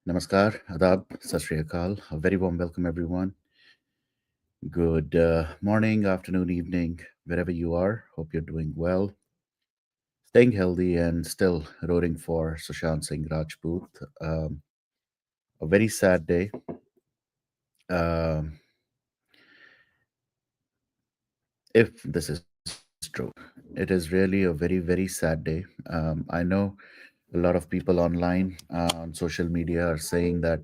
Namaskar, Adab, Sat Sri Akal. A very warm welcome, everyone. Good morning, afternoon, evening, wherever you are. Hope you're doing well, staying healthy, and still rooting for Sushant Singh Rajput. A very sad day. Um, if this is true, it is really a very, very sad day. I know a lot of people online on social media are saying that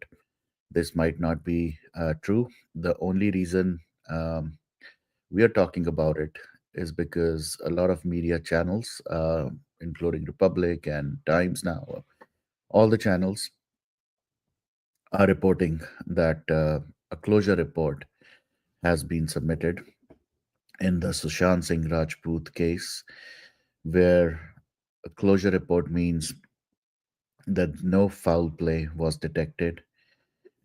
this might not be true. The only reason we are talking about it is because a lot of media channels, including Republic and Times now, all the channels are reporting that a closure report has been submitted in the Sushant Singh Rajput case, where a closure report means that no foul play was detected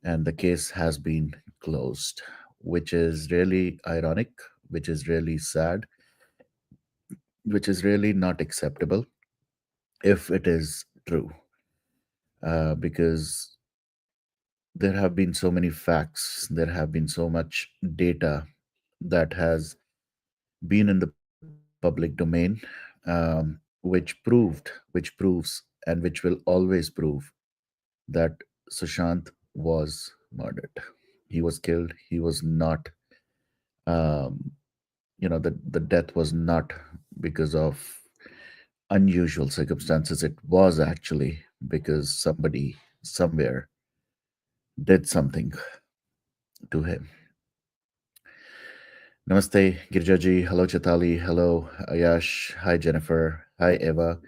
and the case has been closed, which is really ironic, which is really sad, which is really not acceptable if it is true, because there have been so many facts, there have been so much data that has been in the public domain, which proves, and which will always prove that Sushant was murdered. He was killed. He was not, um, the death was not because of unusual circumstances. It was actually because somebody somewhere did something to him. Namaste, Girjaji. Hello, Chatali. Hello, Ayash. Hi, Jennifer. Hi, Eva.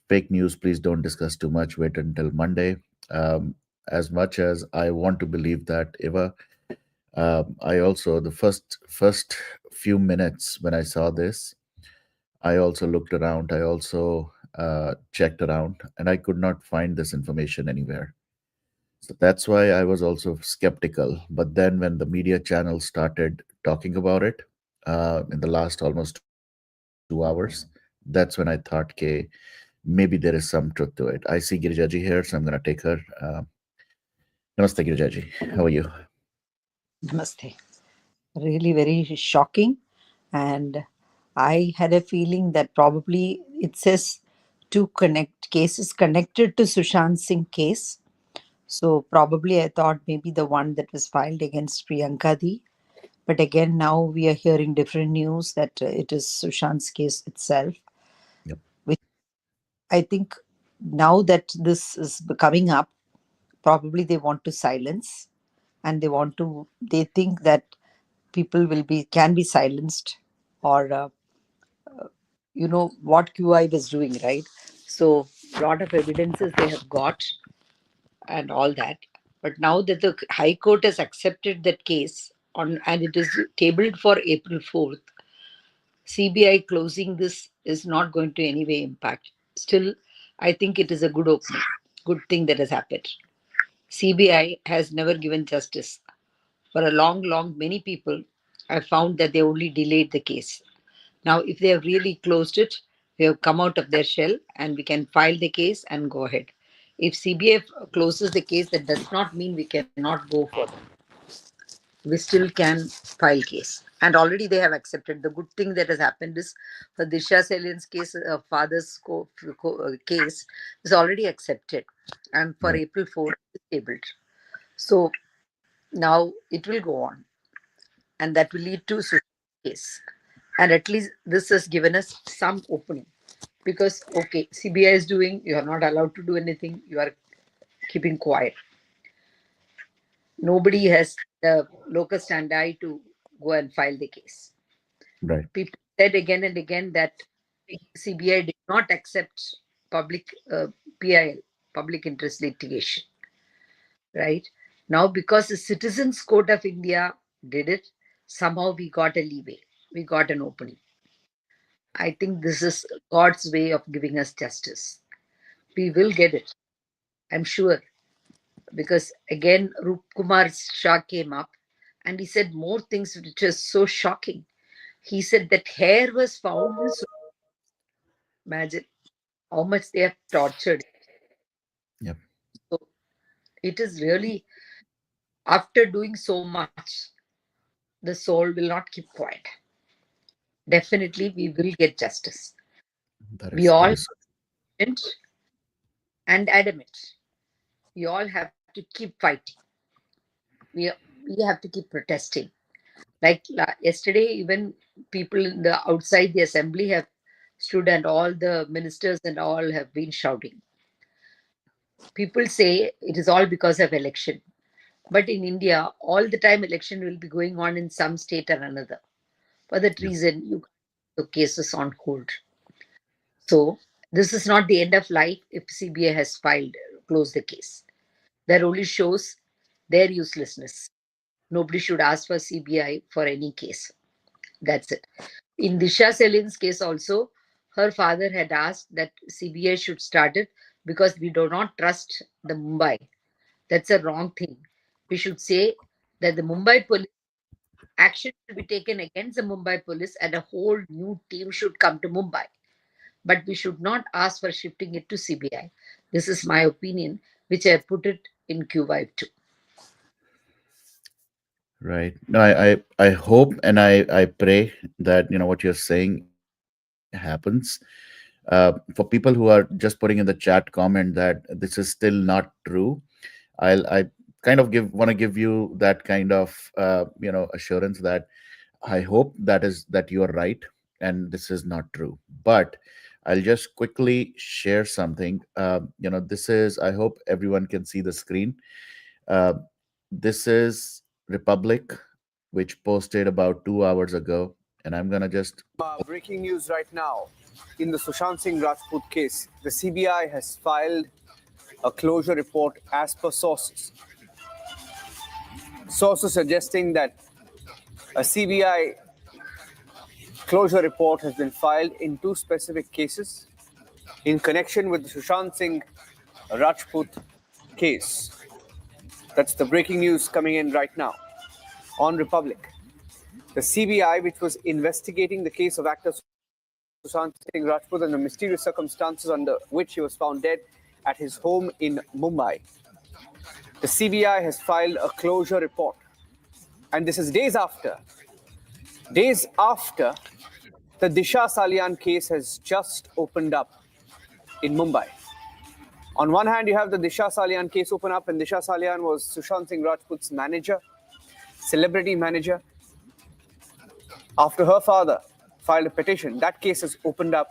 Fake news, please don't discuss too much. Wait until Monday. Um, as much as I want to believe that, Eva, I also the first few minutes when I saw this, I also looked around. I also checked around, and I could not find this information anywhere. So that's why I was also skeptical. But then when the media channels started talking about it in the last almost 2 hours, that's when I thought, okay, maybe there is some truth to it. I see Girjaji here, so I'm going to take her. Namaste, Girjaji. How are you? Namaste. Really very shocking. And I had a feeling that probably it says to connect cases connected to Sushant Singh case. So probably I thought maybe the one that was filed against Priyanka Di. But again, now we are hearing different news that it is Sushant's case itself, Yep. which I think now that this is coming up, probably they want to silence and they think that people can be silenced or what QI was doing, right? So lot of evidences they have got and all that. But now that the High Court has accepted that case on and it is tabled for April 4th, CBI closing this is not going to any way impact. Still, I think it is a good opening, good thing that has happened. CBI has never given justice. For a long, many people have found that they only delayed the case. Now, if they have really closed it, we have come out of their shell and we can file the case and go ahead. If CBI closes the case, that does not mean we cannot go further. We still can file case. And already they have accepted. The good thing that has happened is for Disha Salian's case, case is already accepted. And for Right. April 4th, it's tabled. So now it will go on. And that will lead to such case. And at least this has given us some opening because okay, CBI is doing, you are not allowed to do anything, you are keeping quiet. Nobody has the locus standi to go and file the case. Right. People said again and again that CBI did not accept public PIL, public interest litigation, right? Now, because the Citizens Court of India did it, somehow we got a leeway, we got an opening. I think this is God's way of giving us justice. We will get it, I'm sure, because again, Rup Kumar Shah came up and he said more things which is so shocking. He said that hair was found in imagine how much they have tortured. Yep. So It is really, after doing so much, the soul will not keep quiet. Definitely, we will get justice. We That all is so. and adamant. We all have to keep fighting. We we have to keep protesting. Like yesterday, even people in the outside the assembly have stood, and all the ministers and all have been shouting. People say it is all because of election, but in India, all the time election will be going on in some state or another. For that Yeah. reason, you the cases on hold. So this is not the end of life if CBI has filed, close the case. That only shows their uselessness. Nobody should ask for CBI for any case. That's it. In Disha Selin's case also, her father had asked that CBI should start it because we do not trust the Mumbai. That's a wrong thing. We should say that the Mumbai police action should be taken against the Mumbai police and a whole new team should come to Mumbai. But we should not ask for shifting it to CBI. This is my opinion, which I put it in Q5 too. Right. No, I hope and I pray that what you're saying happens. For people who are just putting in the chat comment that this is still not true, I kind of give want to give you that kind of assurance that I hope that you are right and this is not true. But I'll just quickly share something. This is, I hope everyone can see the screen. Uh, this is Republic, which posted about 2 hours ago, and I'm gonna just Breaking news right now. In the Sushant Singh Rajput case, the CBI has filed a closure report as per sources. Sources suggesting that a CBI closure report has been filed in two specific cases in connection with the Sushant Singh Rajput case. That's the breaking news coming in right now on Republic. The CBI, which was investigating the case of actor Sushant Singh Rajput and the mysterious circumstances under which he was found dead at his home in Mumbai, the CBI has filed a closure report. And this is days after the Disha Salian case has just opened up in Mumbai. On one hand, you have the Disha Salian case open up, and Disha Salian was Sushant Singh Rajput's manager, celebrity manager. After her father filed a petition, that case has opened up,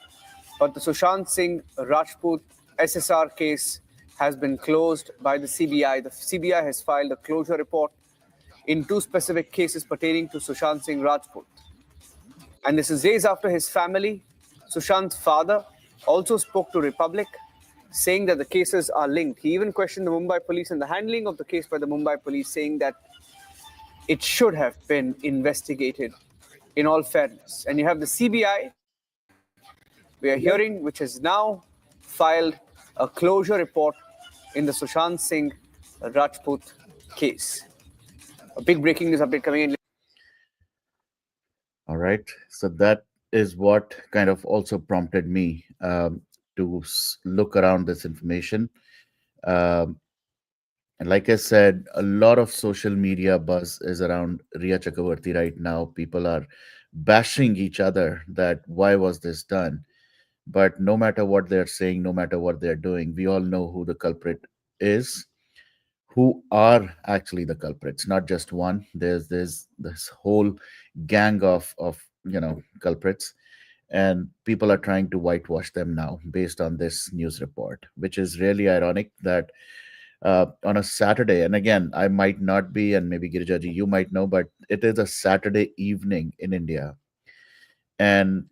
but the Sushant Singh Rajput SSR case has been closed by the CBI. The CBI has filed a closure report in two specific cases pertaining to Sushant Singh Rajput. And this is days after his family, Sushant's father, also spoke to Republic, saying that the cases are linked. He even questioned the Mumbai police and the handling of the case by the Mumbai police, saying that it should have been investigated in all fairness. And you have the CBI, we are hearing, which has now filed a closure report in the Sushant Singh Rajput case. A big breaking news update coming in. all right. So that is what kind of also prompted me to look around this information. Um, and like I said, a lot of social media buzz is around Ria Chakravarti right now. People are bashing each other that why was this done? But no matter what they're saying, no matter what they're doing, we all know who the culprit is, who are actually the culprits, not just one. There's this whole gang of culprits, and people are trying to whitewash them now based on this news report, which is really ironic that on a Saturday, and again, I might not be, and maybe Girjaji, you might know, but it is a Saturday evening in India, and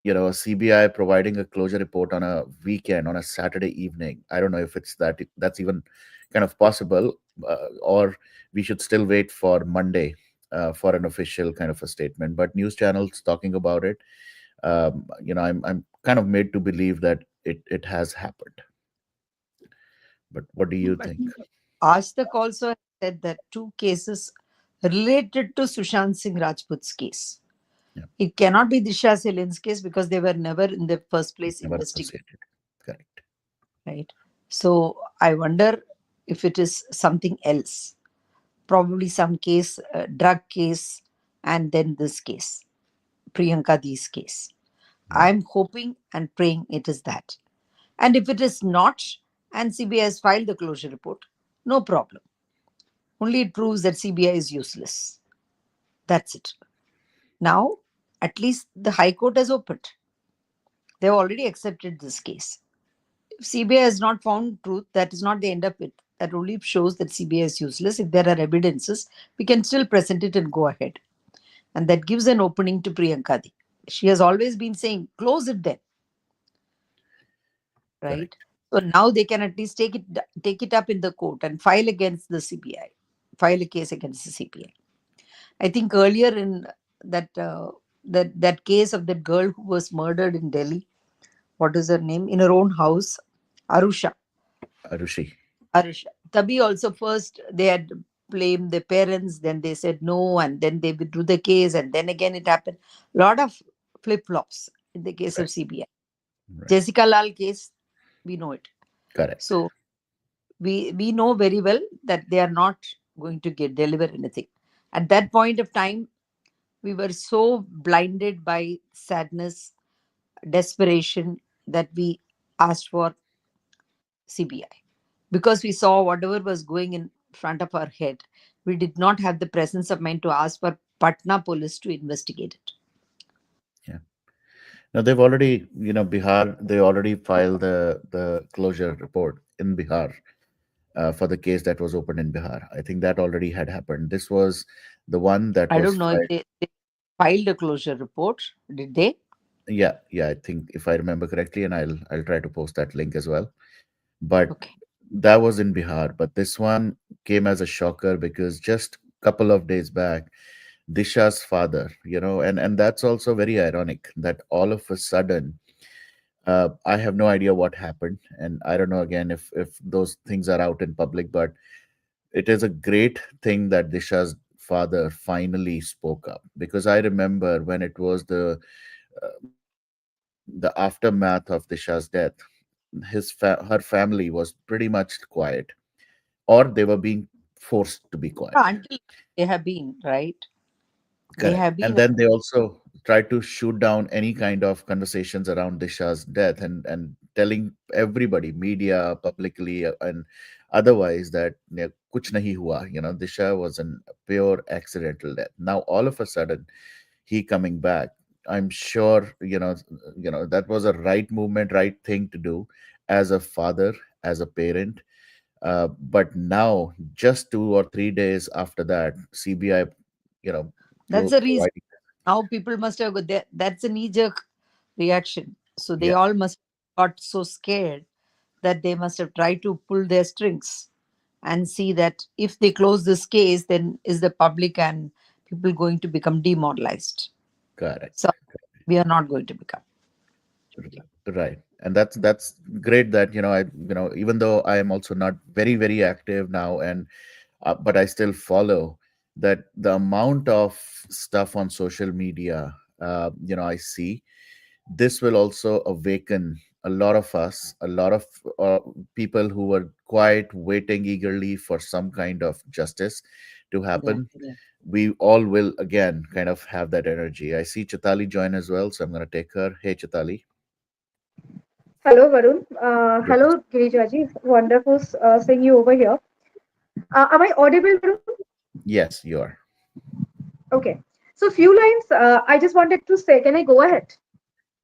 a CBI providing a closure report on a weekend, on a Saturday evening. I don't know if that's even kind of possible, or we should still wait for Monday for an official kind of a statement. But news channels talking about it, I'm kind of made to believe that it has happened. But what do you But think? Ashtak also said that two cases related to Sushant Singh Rajput's case. Yeah, It cannot be Disha Selin's case because they were never in the first place never investigated, associated. Correct. right? So I wonder if it is something else, probably some case, drug case, and then this case, Priyanka D's case. Right. I'm hoping and praying it is that. And if it is not, and CBI has filed the closure report, no problem. Only it proves that CBI is useless. That's it. Now, at least the High Court has opened. They've already accepted this case. If CBI has not found truth, that is not the end of it. That only shows that CBI is useless. If there are evidences, we can still present it and go ahead. And that gives an opening to Priyanka Di. She has always been saying, close it then, right? Correct. So now they can at least take it up in the court and file against the CBI, file a case against the CBI. I think earlier in that case of that girl who was murdered in Delhi, what is her name, in her own house, Arusha. Arushi. Arusha. Tabi also first they had blamed the parents, then they said no, and then they withdrew the case, and then again it happened. Lot of flip flops in the case of Right. CBI. Right. Jessica Lal case, we know it. Correct. So we know very well that they are not going to deliver anything. At that point of time, we were so blinded by sadness, desperation, that we asked for CBI because we saw whatever was going in front of our head. We did not have the presence of mind to ask for Patna police to investigate it. Yeah. Now they've already, Bihar. They already filed the closure report in Bihar for the case that was opened in Bihar. I think that already had happened. This was the one that I was don't know if filed. they filed a closure report. Did they? Yeah, yeah. I think if I remember correctly, and I'll try to post that link as well. But Okay. that was in Bihar. But this one came as a shocker because just couple of days back, Disha's father, and that's also very ironic that all of a sudden, I have no idea what happened, and I don't know again if those things are out in public, but it is a great thing that Disha's father finally spoke up because I remember when it was the aftermath of Disha's death, her family was pretty much quiet, or they were being forced to be quiet. Until they have been, right? They Correct. have And been. then they also tried to shoot down any kind of conversations around Disha's death and telling everybody, media, publicly, and otherwise that kuch nahi hua. Disha was a pure accidental death. Now all of a sudden, he coming back. I'm sure that was a right movement, right thing to do as a father, as a parent. But now, just 2 or 3 days after that, CBI, you know, That's the reason. providing. Now people must have got that. That's a knee jerk reaction. So they Yeah, all must have got so scared that they must have tried to pull their strings and see that if they close this case, then is the public and people going to become demoralized? So correct. we are not going to become. Right. And that's great that even though I am also not very very active now, and but I still follow that the amount of stuff on social media, I see this will also awaken a lot of us, a lot of people who were quiet, waiting eagerly for some kind of justice to Yeah. happen. We all will again kind of have that energy. I see Chitali join as well, so I'm going to take her. Hey, Chitali. Hello, Varun. Yes, Hello, Girijaji. Wonderful seeing you over here. Am I audible, Varun? yes, you are. Okay. So, few lines I just wanted to say. Can I go ahead?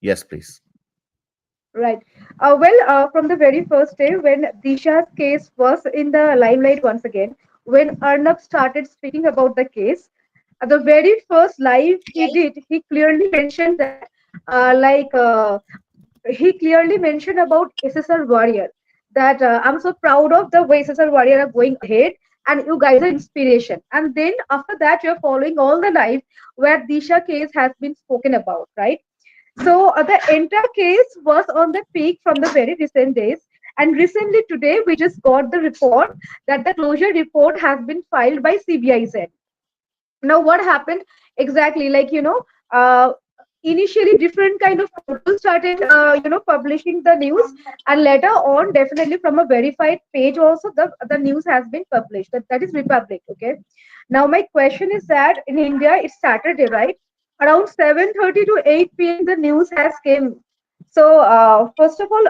Yes, please. Right. From the very first day when Disha's case was in the limelight once again, when Arnab started speaking about the case, the very first live he did, he clearly mentioned that, he clearly mentioned about SSR Warrior, that I'm so proud of the way SSR Warrior are going ahead and you guys are inspiration. And then after that, you're following all the live where Disha case has been spoken about, right? So the entire case was on the peak from the very recent days. And recently today, we just got the report that the closure report has been filed by CBI. Now, what happened exactly? Uh, initially different kind of portals started publishing the news, and later on definitely from a verified page also the news has been published, that is Republic. Okay, now my question is that in India it's Saturday, right? Around 7:30 to 8 p.m. the news has came. So first of all,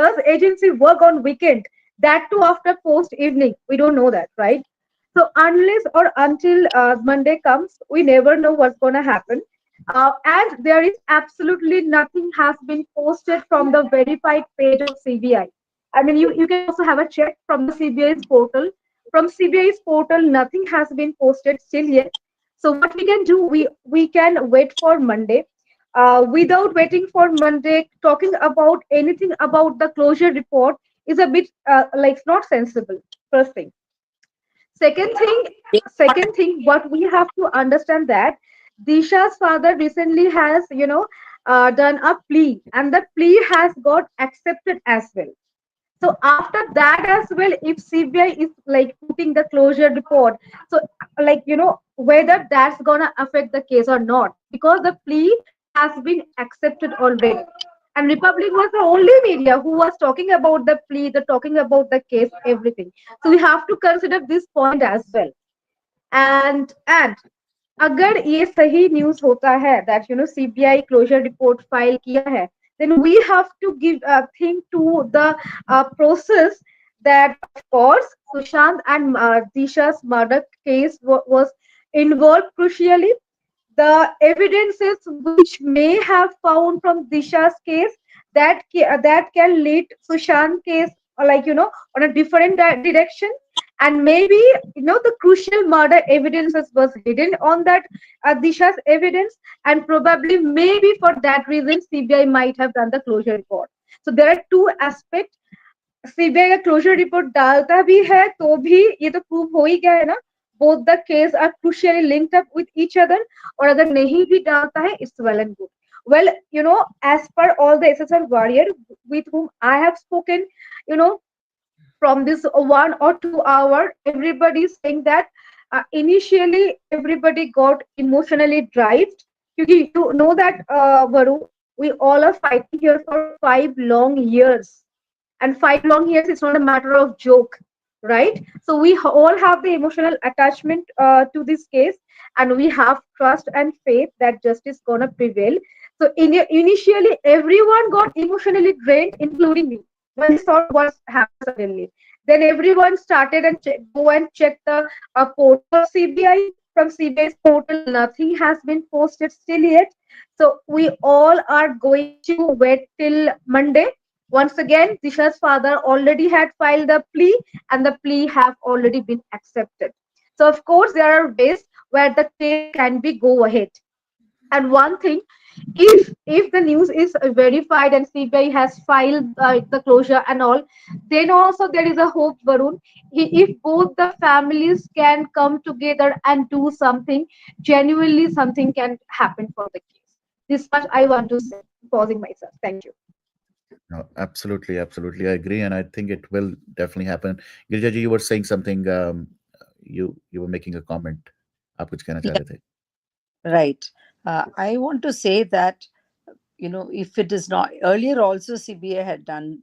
does agency work on weekend, that too after post evening? We don't know that, right? So unless or until Monday comes, we never know what's going to happen. And there is absolutely nothing has been posted from the verified page of CBI. I mean, you can also have a check from the CBI's portal. From CBI's portal, nothing has been posted still yet. So what we can do, we can wait for Monday. Without waiting for Monday, talking about anything about the closure report is a bit like not sensible. First thing. Second thing, what we have to understand that Disha's father recently has, done a plea, and the plea has got accepted as well. So after that as well, if CBI is like putting the closure report, so like whether that's gonna affect the case or not, because the plea has been accepted already. And Republic was the only media who was talking about the plea, the talking about the case, everything. So we have to consider this point as well. And अगर ये सही news होता है that CBI closure report file किया है, then we have to give think to the process that of course Sushant and Disha's murder case was involved crucially. The evidences which may have found from Disha's case that can lead Sushant case on a different direction, and maybe the crucial murder evidences was hidden on that Disha's evidence, and probably maybe for that reason CBI might have done the closure report. So there are two aspects. CBI का closure report डालता भी है तो भी ये तो prove हो ही गया है ना, both the case are crucially linked up with each other. और अगर नहीं भी डालता है it's well and good. Well, as per all the SSR warrior with whom I have spoken, you know from this 1 or 2 hour, everybody is saying that initially everybody got emotionally driven. Because you know that Varun, we all are fighting here for 5 long years, and 5 long years is not a matter of joke, right? So we all have the emotional attachment to this case, and we have trust and faith that justice gonna prevail. So initially everyone got emotionally drained, including me, when they saw what's happened suddenly. Then everyone started and go and check the portal of CBI. From CBI's portal, nothing has been posted still yet. So we all are going to wait till Monday. Once again, Disha's father already had filed the plea, and the plea have already been accepted. So of course there are ways where the case can be go ahead. And one thing, if the news is verified and CBI has filed the closure and all, then also there is a hope, Varun. If both the families can come together and do something, genuinely something can happen for the case. This much I want to say. Pausing myself. Thank you. No, absolutely, absolutely. I agree, and I think it will definitely happen. Girija ji, you were saying something. You were making a comment. आप कुछ कहना चाह Yeah, रहे थे? right. I want to say that if it is not earlier also CBI had done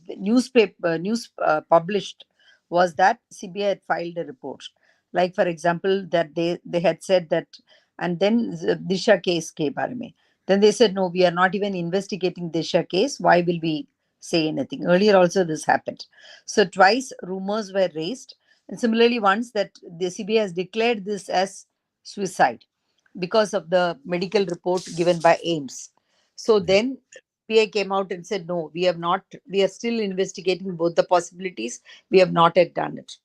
the newspaper news published was that CBI had filed a report, like for example that they had said that, and then the Disha case ke baare mein, then they said no, we are not even investigating Disha case, why will we say anything? Earlier also this happened. So twice rumors were raised, and similarly once that the CBI has declared this as suicide because of the medical report given by AIMS. So Yeah, then PA came out and said, no, we have not, we are still investigating both the possibilities. We have not yet done it.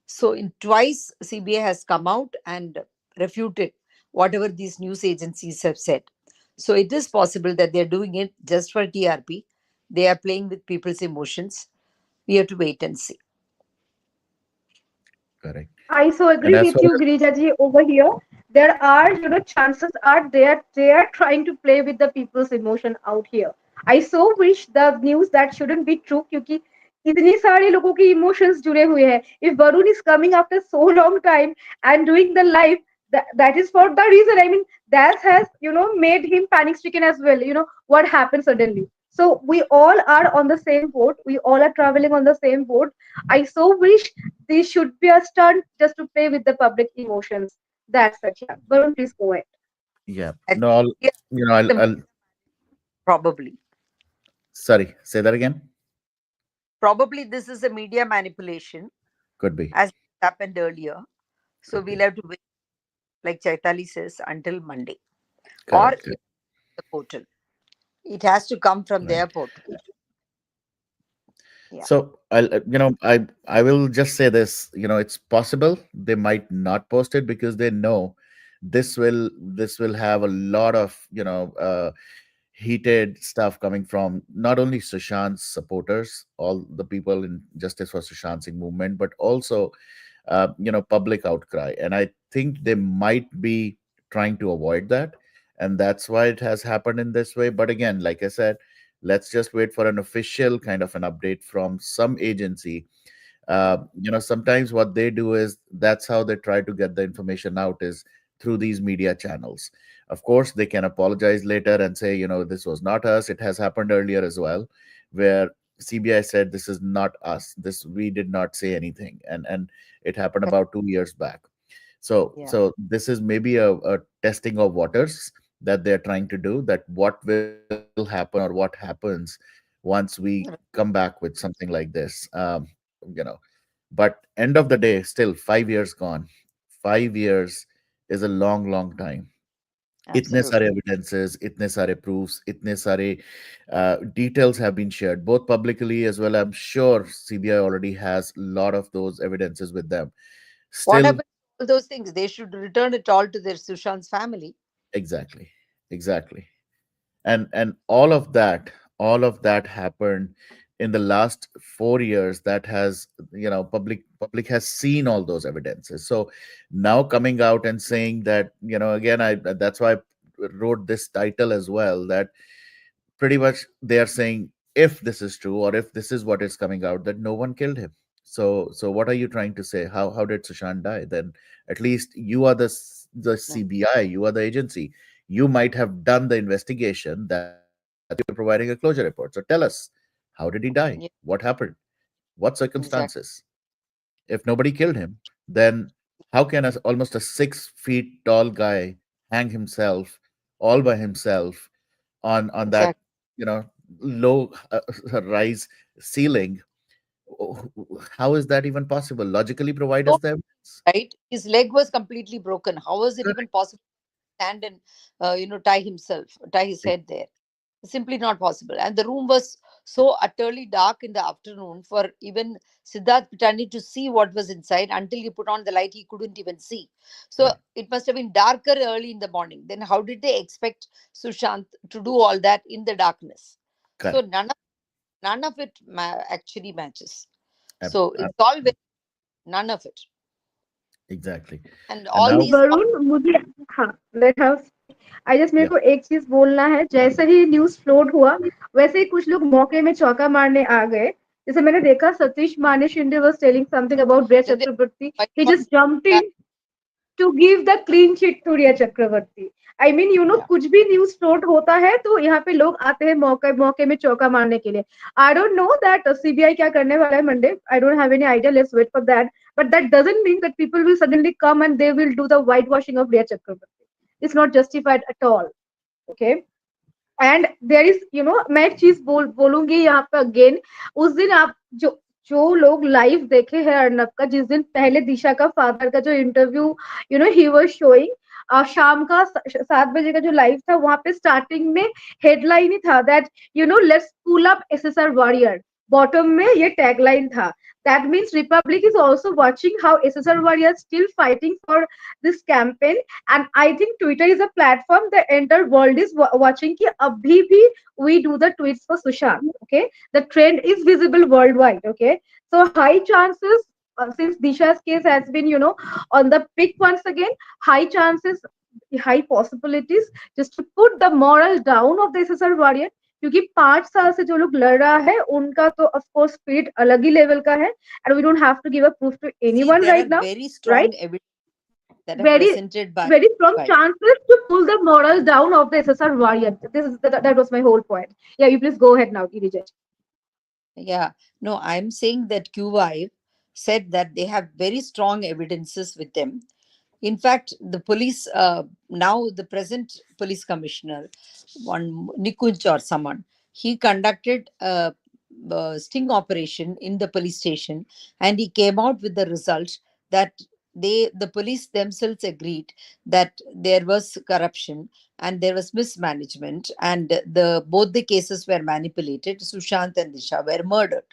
So in twice CBI has come out and refuted whatever these news agencies have said. So it is possible that they're doing it just for TRP. They are playing with people's emotions. We have to wait and see. correct. I so And agree as with far you, as Girija over here. There are, chances are there they are trying to play with the people's emotion out here. I so wish the news that shouldn't be true, क्योंकि इतने सारे लोगों की emotions जुड़े हुए हैं. If Varun is coming after so long time and doing the live, That is for the reason, I mean, that has made him panic stricken as well. What happened suddenly. So we all are on the same boat, we all are traveling on the same boat. I so wish this should be a stunt just to play with the public emotions. That's it. Yeah, Varun, please go ahead. Yeah. Actually, No, yeah, the- I'll probably. sorry, say that again. Probably this is a media manipulation, Could be. as happened earlier. So Could we'll be. have to wait, like Chaitali says, until Monday. Or Correct. if the portal. It has to come from their Right. portal. Yeah. So I will just say this. It's possible they might not post it because they know this will have a lot of heated stuff coming from not only Sushant's supporters, all the people in Justice for Sushant Singh movement, but also public outcry. And I think they might be trying to avoid that, and that's why it has happened in this way. But again, like I said, let's just wait for an official kind of an update from some agency. Sometimes what they do is that's how they try to get the information out, is through these media channels. Of course, they can apologize later and say, this was not us. It has happened earlier as well, where CBI said this is not us, this we did not say anything, and it happened about 2 years back. Yeah. So this is maybe a testing of waters that they're trying to do, that what will happen or what happens once we come back with something like this. You know but end of the day, still 5 years gone. 5 years is a long, long time. Itne Absolutely. sare evidences, itne sare proofs, itne sare details have been shared, both publicly as well. I'm sure CBI already has a lot of those evidences with them. What Still, happened to all those things? They should return it all to their Sushant's family. exactly, exactly. And all of that happened in the last 4 years. That has, public has seen all those evidences. So now coming out and saying that, again, I that's why I wrote this title as well, that pretty much they are saying, if this is true, or if this is what is coming out, that no one killed him. So what are you trying to say? How did Sushant die? Then at least you are the Yeah. CBI, you are the agency. You might have done the investigation. That's why you're providing a closure report. So tell us, how did he die? Yeah. What happened? What Exactly. circumstances? If nobody killed him, then how can almost a 6 feet tall guy hang himself all by himself on that, Exactly. you know low rise ceiling? How is that even possible? Logically, provide us So, the evidence. right? His leg was completely broken. How was it even Correct. possible to stand and tie his head there? Simply not possible. And the room was so utterly dark in the afternoon for even Siddharth Pitani to see what was inside. Until he put on the light, he couldn't even see. So Right. it must have been darker early in the morning. Then how did they expect Sushant to do all that in the darkness? So Correct. none of it actually matches. Ab- So it's ab- all very, none of it. exactly. And And all now, these Varun मुझे, हाँ, let her speak. I just मेरे yeah, को एक चीज बोलना है, जैसे ही news float हुआ वैसे ही कुछ लोग मौके में चौका मारने आ गए. जैसे मैंने देखा सतीश माने Shinde was telling something about Rhea then they Chakraborty. why He not just jumped that? in to give the clean sheet to Rhea Chakraborty. I mean, Yeah. कुछ भी न्यूज फ्लोट होता है तो यहाँ पे लोग आते हैं मौके मौके में चौका मारने के लिए. I don't know that CBI क्या करने वाला है Monday. I don't have any idea. Let's wait for that. But that doesn't mean that people will suddenly come and they will do the whitewashing of Rhea Chakraborty. It's not justified at all. Okay. And there is मैं एक चीज बोलूंगी यहाँ पे again. उस दिन आप जो जो लोग लाइव देखे हैं अर्नब का, जिस दिन पहले दिशा का फादर का जो इंटरव्यू ही वाज शोइंग, शाम का 7 बजे का जो लाइव था, वहां पे स्टार्टिंग में हेडलाइन ही था that let's pull up SSR warrior. Bottom में ये टैगलाइन था. That means Republic is also watching how SSR warrior still fighting for this campaign. And I think Twitter is a platform the entire world is watching ki abhi bhi we do the tweets for Sushant. Okay, the trend is visible worldwide. Okay, so high chances, since Disha's case has been on the pick once again, high chances, high possibilities just to put the moral down of the SSR warrior. क्योंकि 5 साल से जो लोग लड़ रहा है उनका तो ऑफ कोर्स स्पिरिट अलग ही लेवल का है, and we don't have to give a proof to See, anyone there are right now, very right? strong evidence. that are very presented by very strong CBI. chances to pull the moral down of the SSR warrior. That was my whole point. Yeah, you please go ahead now, Girijat. Yeah, no, I'm saying that QI said that they have very strong evidences with them. In fact, the police, now the present police commissioner, one Nikunj or someone, he conducted a sting operation in the police station, and he came out with the result that the police themselves agreed that there was corruption and there was mismanagement, and the both the cases were manipulated. Sushant and Disha were murdered.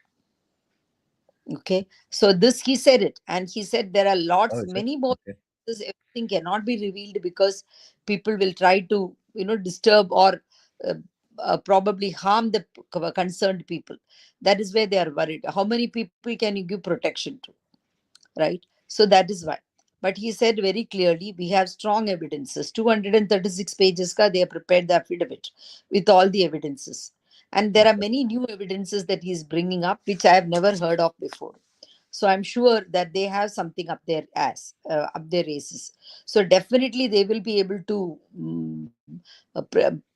Okay, so this he said it, and he said there are Oh, lots, is it? many more Okay. cases. Everything cannot be revealed because people will try to, disturb or uh, probably harm the concerned people. That is where they are worried. How many people can you give protection to, right? So that is why. But he said very clearly, we have strong evidences. 236 pages ka they have prepared the affidavit with all the evidences. And there are Okay. many new evidences that he is bringing up, which I have never heard of before. So I'm sure that they have something up their ass, up their races. So definitely they will be able to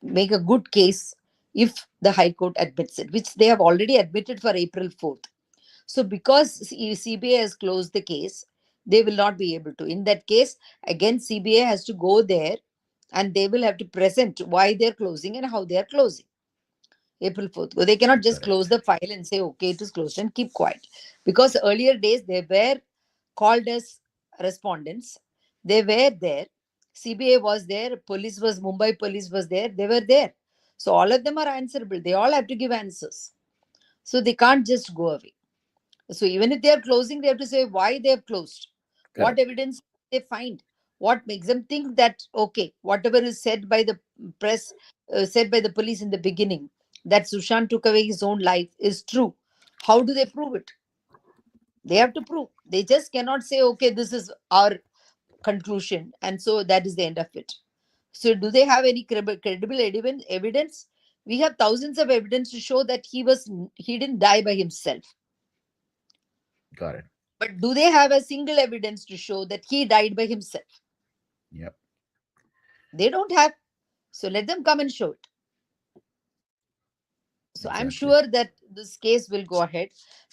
make a good case if the High Court admits it, which they have already admitted for April 4th. So because CBI has closed the case, they will not be able to. In that case, again, CBI has to go there and they will have to present why they're closing and how they are closing. April 4th. So they cannot just close Correct. the file and say, okay, it is closed and keep quiet. Because earlier days, they were called as respondents. They were there. CBI was there. Police was, Mumbai police was there. They were there. So all of them are answerable. They all have to give answers. So they can't just go away. So even if they are closing, they have to say why they have closed, what Correct. evidence they find, what makes them think that okay, whatever is said by the press, said by the police in the beginning, that Sushant took away his own life is true. How do they prove it? They have to prove. They just cannot say okay, this is our conclusion, and so that is the end of it. So do they have any credible evidence? We have thousands of evidence to show that he didn't die by himself. Got it. But do they have a single evidence to show that he died by himself? Yep. They don't have. So let them come and show it. So I'm Exactly. sure that this case will go ahead.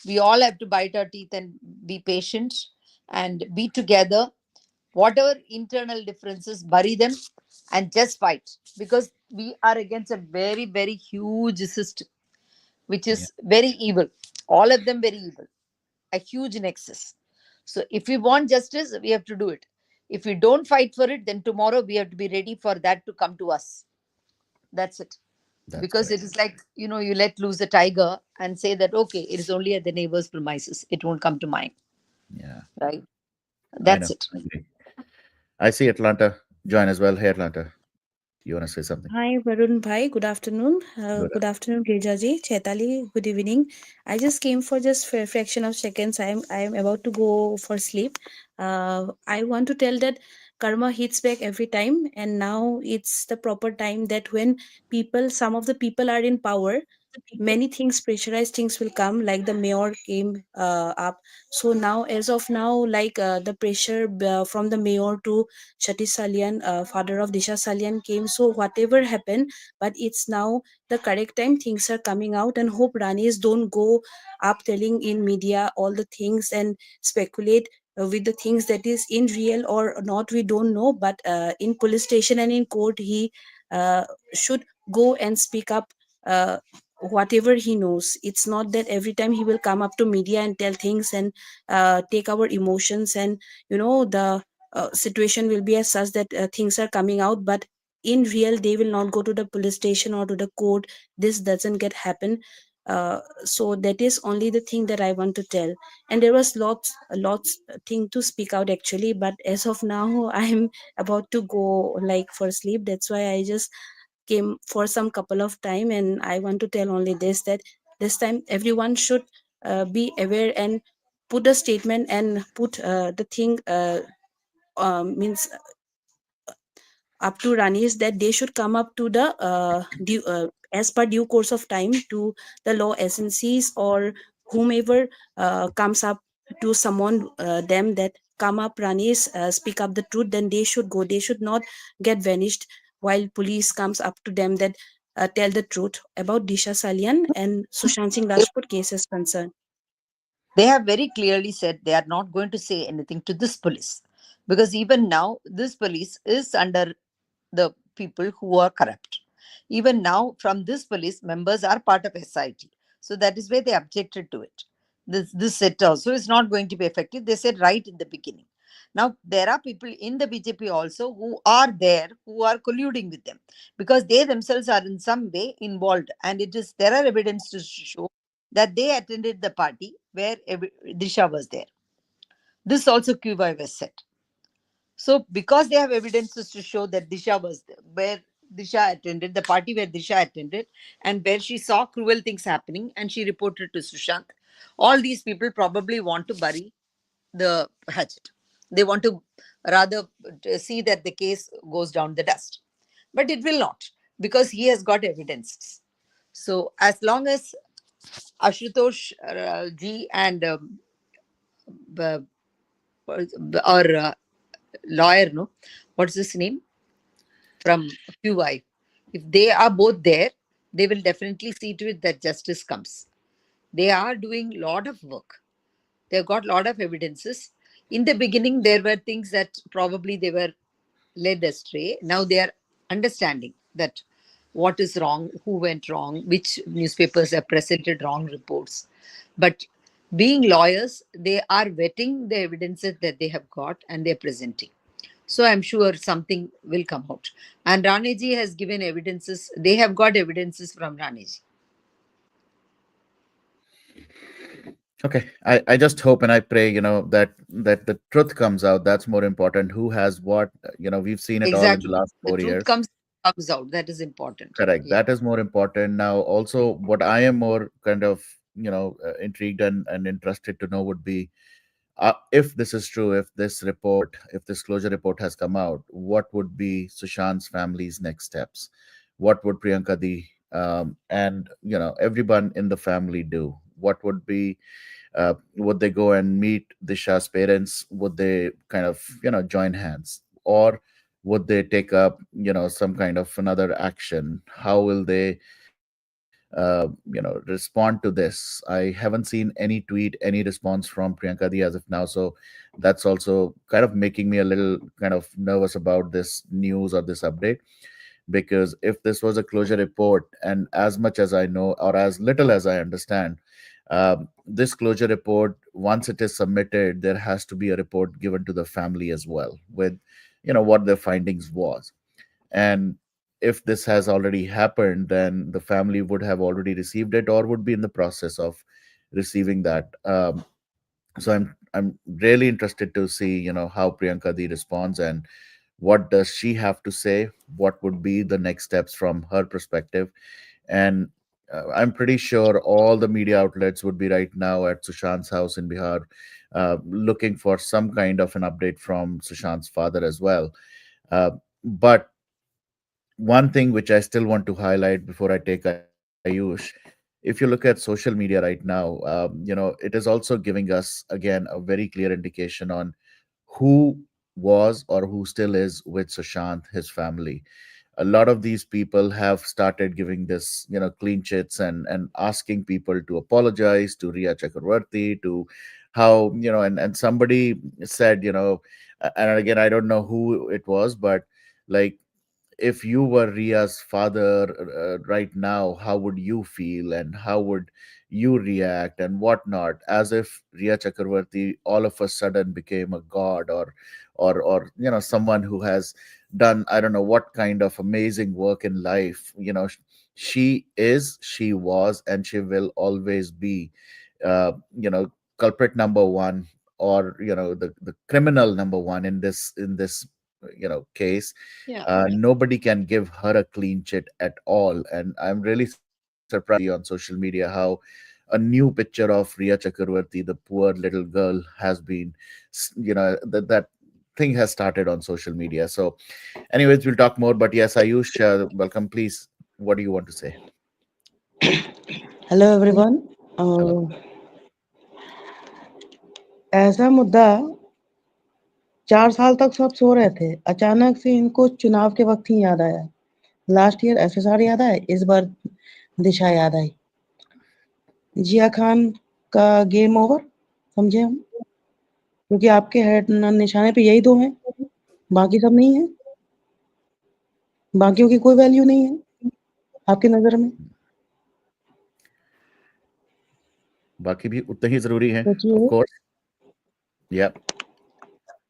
We all have to bite our teeth and be patient and be together. Whatever internal differences, bury them and just fight, because we are against a very, very huge system which Yeah. is very evil. All of them very evil, a huge nexus. So if we want justice, we have to do it. If we don't fight for it, then tomorrow we have to be ready for that to come to us. That's it. That's Because it correct. is like, you let loose a tiger and say that, okay, it is only at the neighbor's premises. It won't come to mine. Yeah. Right. I That's know. it. I agree. I see Atlanta join as well. Hey, Atlanta. You want to say something? Hi, Varun Bhai. Good afternoon. Good. Good afternoon, Girjaji, Chaitali. Good evening. I just came for just a fraction of seconds. I am about to go for sleep. I want to tell that karma hits back every time, and now it's the proper time that when some of the people are in power, many things, pressurized things will come, like the mayor came up. So now, as of now, like the pressure from the mayor to Satish Salian, father of Disha Salian, came. So whatever happened, but it's now the correct time. Things are coming out, and hope Ranis don't go up telling in media all the things and speculate with the things that is in real or not. We don't know, but in police station and in court, he should go and speak up. Whatever he knows, it's not that every time he will come up to media and tell things and take our emotions, and the situation will be as such that things are coming out, but in real they will not go to the police station or to the court. This doesn't get happen. So that is only the thing that I want to tell. And there was lots thing to speak out actually, but as of now I'm about to go like for sleep. That's why I just came for some couple of time, and I want to tell only this, that this time everyone should be aware and put a statement and put the thing means up to Ranis, that they should come up to the as per due course of time to the law agencies or whomever comes up to summon them, that come up, Ranis, speak up the truth, then they should go. They should not get vanished while police comes up to them that tell the truth about Disha Salian and Sushant Singh Rajput case is concerned. They have very clearly said they are not going to say anything to this police, because even now this police is under the people who are corrupt. Even now, from this police, members are part of SIT. So that is why they objected to it. This set also is not going to be effective. They said right in the beginning. Now, there are people in the BJP also who are there, who are colluding with them, because they themselves are in some way involved. And it is there are evidence to show that they attended the party where Disha was there. This also QY was said. So, because they have evidences to show that Disha was there, where Disha attended, the party where Disha attended, and where she saw cruel things happening and she reported to Sushant, all these people probably want to bury the hatchet. They want to rather see that the case goes down the dust. But it will not, because he has got evidences. So, as long as Ashutosh ji and uh, or lawyer, no, what's his name? From QI. If they are both there, they will definitely see to it that justice comes. They are doing a lot of work. They've got a lot of evidences. In the beginning, there were things that probably they were led astray. Now they are understanding that what is wrong, who went wrong, which newspapers have presented wrong reports. But being lawyers, they are vetting the evidences that they have got and they're presenting. So I'm sure something will come out. And Raneji has given evidences. They have got evidences from Raneji. Okay, I just hope and I pray, that the truth comes out. That's more important. Who has what? We've seen it all in the Exactly. last The truth 4 years. comes out. That is important. Correct. Yeah. That is more important. Now, also, what I am more kind of, intrigued and interested to know would be, if this is true, if this closure report has come out, what would be Sushant's family's next steps? What would Priyanka and everyone in the family do? What would they go and meet Disha's parents? Would they kind of join hands, or would they take up some kind of another action? How will they respond to this? I haven't seen any tweet, any response from Priyanka Di as of now, so that's also kind of making me a little kind of nervous about this news or this update, because if this was a closure report, and as much as I know or as little as I understand, this closure report, once it is submitted, there has to be a report given to the family as well with what their findings was. And if this has already happened, then the family would have already received it or would be in the process of receiving that. So I'm really interested to see how Priyanka Di responds, and what does she have to say, what would be the next steps from her perspective. And I'm pretty sure all the media outlets would be right now at Sushant's house in Bihar, looking for some kind of an update from Sushant's father as well. But one thing which I still want to highlight before I take Ayush, if you look at social media right now, it is also giving us again a very clear indication on who was or who still is with Sushant, his family. A lot of these people have started giving this, clean chits and asking people to apologize to Ria Chakravarti, to how, and somebody said, and again, I don't know who it was, but like, if you were Ria's father right now, how would you feel and how would you react and whatnot? As if Ria Chakravarti all of a sudden became a god, or someone who has done, I don't know what kind of amazing work in life. She was, and she will always be, uh, you know, culprit number one, or the criminal number one in this case. Yeah. Nobody can give her a clean chit at all. And I'm really surprised to see on social media how a new picture of Ria Chakravarti, the poor little girl, has been, that thing has started on social media. So, anyways, we'll talk more. But yes, Ayush, welcome. Please, what do you want to say? Hello everyone. Hello. As a mudda 4 साल तक सब सो रहे थे, अचानक से इनको चुनाव के वक्त ही याद आया। लास्ट ईयर एसएसआर याद आया, इस बार दिशा याद आई। जिया खान का गेम ओवर समझे हम, क्योंकि आपके हेड निशाने पे यही दो हैं, बाकी सब नहीं है, बाकियों की कोई वैल्यू नहीं है आपकी नजर में। बाकी भी उतने ही जरूरी हैं, ऑफ सोचिए, कोर्स। या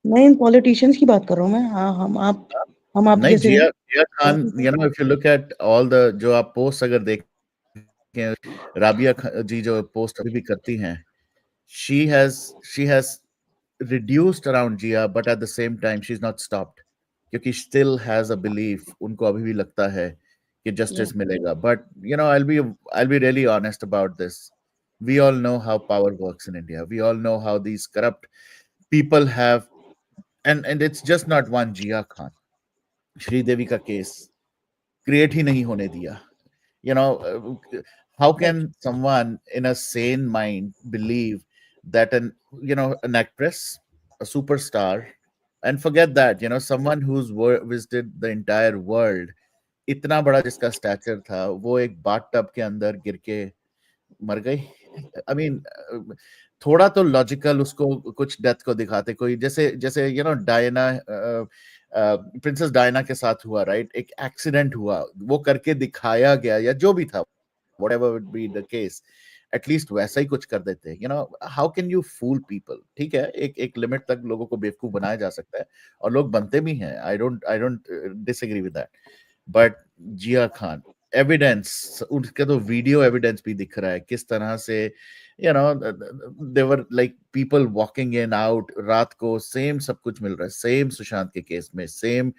मैं इन पॉलिटिशियंस की बात कर रहा हूँ। मैं, हाँ, हम आप नहीं, जैसे हैं। Jiya Jiya Khan, if you look at all the जो आप पोस्ट अगर देखें, राबिया जी जो पोस्ट अभी भी करती हैं, she has reduced around Jia, but at the same time she's not stopped, क्योंकि still has a belief, उनको अभी भी लगता है कि Yeah. justice मिलेगा. But I'll be really honest about this. We all know how power works in India. We all know how these corrupt people have, and it's just not one Jia Khan. Sridevi का case create ही नहीं होने दिया. you know how Right. can someone in a sane mind believe that an actress, a superstar, and forget that, someone who's visited the entire world, इतना बड़ा जिसका stature था, वो एक बाथ टब के अंदर गिर के मर गई. आई मीन, थोड़ा तो लॉजिकल उसको कुछ डेथ को दिखाते, कोई जैसे जैसे डायना, प्रिंसेस डायना के साथ हुआ, राइट? एक एक्सीडेंट हुआ, वो करके दिखाया गया, या जो भी था, whatever would be the case, at least वैसा ही कुछ कर देते. How can you fool people? ठीक है, एक एक लिमिट तक लोगों को बेवकूफ बनाया जा सकता है, और लोग बनते भी हैं. I don't disagree with that. But Jiya Khan, evidence, उसका तो वीडियो एविडेंस भी दिख रहा है किस तरह से, they were like people walking in out रात को, सेम सब कुछ मिल रहा है, सेम सुशांत के केस में, same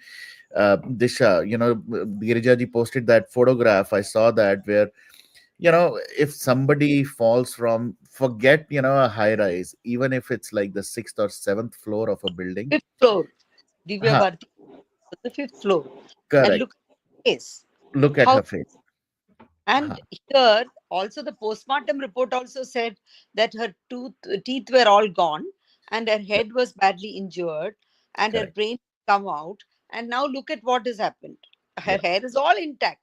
Disha. Girija ji posted that photograph. I saw that, where if somebody falls from, forget, a high rise, even if it's like the sixth or seventh floor of a building. Fifth floor. Divya Huh, Bharti was the fifth floor. And correct. look at the face. Look at How her face. and Huh, here also the postmortem report also said that her teeth were all gone and her yep, head was badly injured and her correct. brain come out. And now look at what has happened. Her Yep, hair is all intact.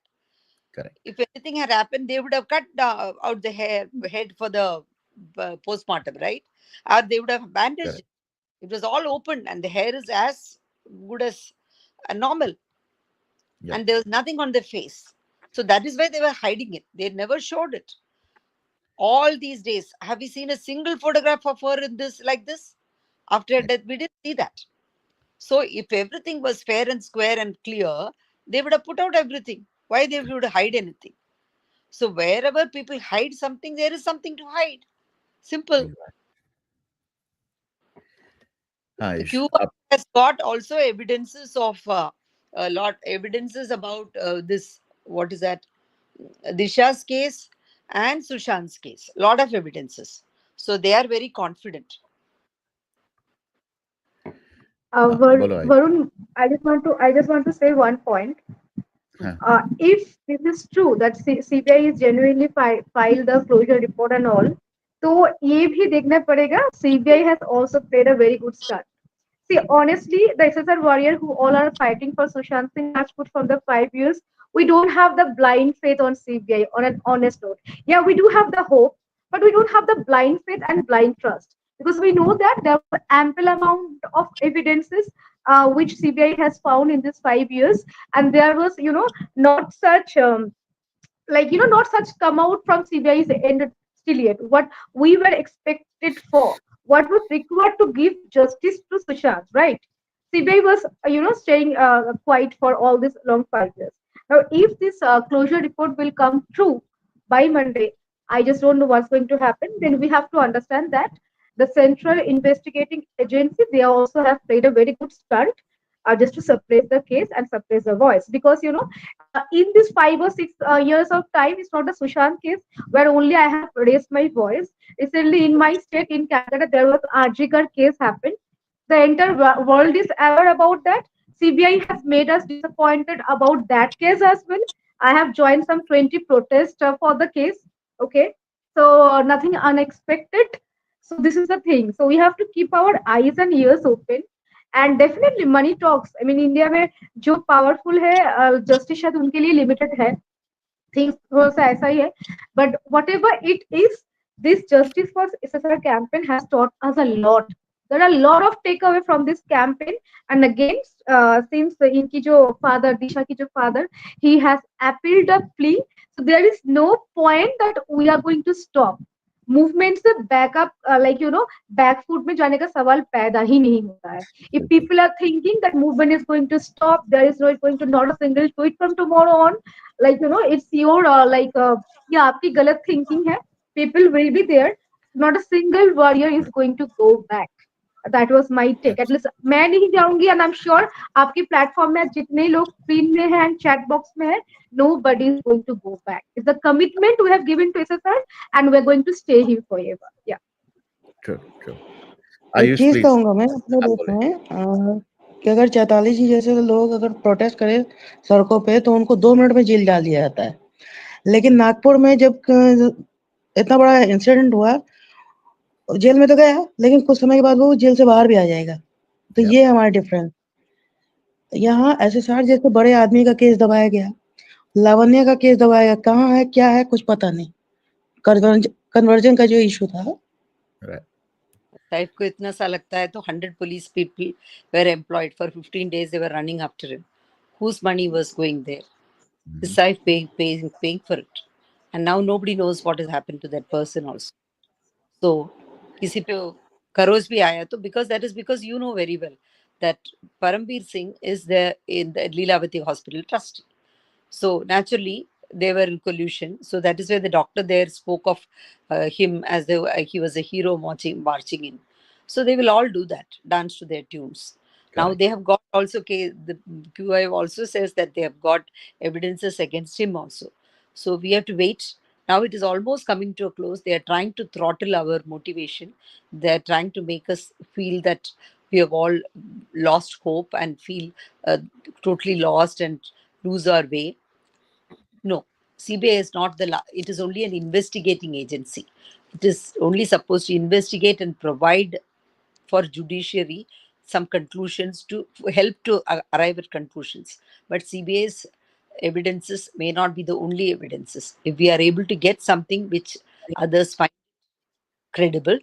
correct. If anything had happened, they would have cut out the head for the postmortem, right? Or they would have bandaged Correct. it. It was all open, and the hair is as good as normal, Yep. and there was nothing on their face. So that is why they were hiding it. They never showed it. All these days, have you seen a single photograph of her in this like this? After her Right. death, we didn't see that. So if everything was fair and square and clear, they would have put out everything. Why they would hide anything? So wherever people hide something, there is something to hide. Simple. Exactly. Aish, Cuba has got also evidences of a lot evidences about this. What is that? Disha's case and Sushant's case. Lot of evidences. So they are very confident. bolo Aish. Varun, I just want to say one point. Huh, If this is true that CBI is genuinely filed the closure report and all, तो ये भी देखना पड़ेगा. CBI has also played a very good start. See, honestly, the SSR warrior who all are fighting for Sushant Singh Rajput from the 5 years, we don't have the blind faith on CBI. On an honest note, yeah, we do have the hope, but we don't have the blind faith and blind trust because we know that there were ample amount of evidences which CBI has found in these 5 years, and there was, not such not such come out from CBI's end still yet. What we were expected for, what was required to give justice to Sushant, right? CBI was, staying quiet for all this long 5 years. Now, if this closure report will come true by Monday, I just don't know what's going to happen. Then we have to understand that the Central Investigating Agency, they also have played a very good stunt just to suppress the case and suppress the voice. Because, in this 5 or 6 years of time, it's not a Sushant case where only I have raised my voice. Recently, in my state, in Calcutta, there was Arjigar case happened. The entire world is aware about that. CBI has made us disappointed about that case as well. I have joined some 20 protests for the case. Okay, so nothing unexpected. So this is the thing. So we have to keep our eyes and ears open. And definitely money talks. I mean India में जो powerful है justice शायद उनके लिए limited है, things थोड़ा सा ऐसा ही है, but what ever it is, this justice for SSR campaign has taught us a lot. There are a lot of takeaway from this campaign. And again, since इनकी जो father, दिशा की जो father, he has appealed a plea, so there is no point that we are going to stop movement से backup, like you know, backfoot में जाने का सवाल पैदा ही नहीं होता है. इफ बिल्कुल people are thinking that movement is going to stop, there is no going to not a single tweet from tomorrow on, like you know, it's your like, ये आपकी गलत थिंकिंग है. People will be there, not a single warrior is going to go back. That was my take. At least मैं नहीं जाऊंगी, and I am sure आपके platform में जितने लोग स्क्रीन में है एंड चैट बॉक्स में है, nobody is going to go back. It's the commitment we have given to SSR, and we're going to stay here forever. Yeah. True true. एक आयुष चीज प्लीज। कहूंगा मैं अपने आप देश बोले। में, कि अगर 44 जी जैसे लोग अगर प्रोटेस्ट करें सड़कों पे तो उनको 2 मिनट में जेल डाल दिया जाता है। लेकिन नागपुर में जब इतना बड़ा इंसिडेंट हुआ, जेल में तो गया, लेकिन कुछ समय के बाद वो जेल से बाहर भी आ जाएगा। तो Yep, ये हमारा डिफरेंस। यहाँ SSR जैसे बड़े आदमी का केस दबाया गया, लावण्य का केस दबाया गया, कहाँ है क्या है कुछ पता नहीं। कन्वर्जन का जो इशू था, right. साहिब को इतना सा लगता है तो 100 police people were employed for 15 days. They were running after him. Whose money was going there? The Mhm. Saif paying for it. And now nobody knows what has happened to that person also. So किसी पे खरोच भी आया तो because you know very well that Parambir Singh is there in the Leelavati Hospital trustee. So naturally, they were in collusion. So that is where the doctor there spoke of him as though he was a hero marching in. So they will all do that, dance to their tunes. Now Correct. they have got also, the QI also says that they have got evidences against him also. So we have to wait. Now it is almost coming to a close. They are trying to throttle our motivation. They are trying to make us feel that we have all lost hope and feel totally lost and lose our way. No, CBI is not it is only an investigating agency. It is only supposed to investigate and provide for judiciary some conclusions to help to arrive at conclusions. But CBI's evidences may not be the only evidences. If we are able to get something which others find credible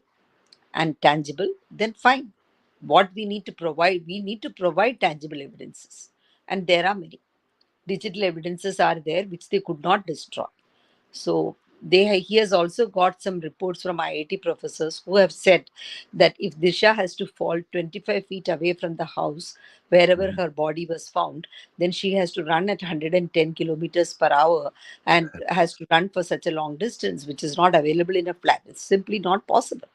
and tangible, then fine. What we need to provide tangible evidences. And there are many. Digital evidences are there which they could not destroy. So he has also got some reports from IIT professors who have said that if Disha has to fall 25 feet away from the house wherever Mhm. her body was found, then she has to run at 110 kilometers per hour and has to run for such a long distance, which is not available in a flat. It's simply not possible.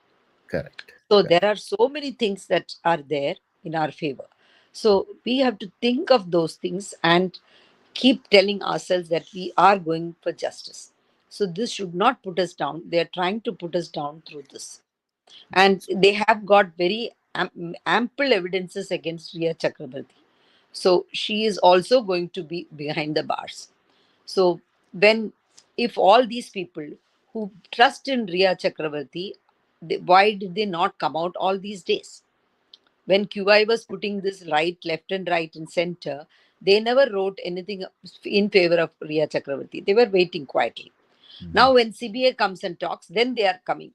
Correct. So Correct. there are so many things that are there in our favor. So we have to think of those things and keep telling ourselves that we are going for justice. So this should not put us down. They are trying to put us down through this. And they have got very ample evidences against Riya Chakrabarti. So she is also going to be behind the bars. So if all these people who trust in Riya Chakrabarti, why did they not come out all these days? When QI was putting this right, left, and right and center, they never wrote anything in favor of Riya Chakravarti. They were waiting quietly. Mhm. Now, when CBI comes and talks, then they are coming,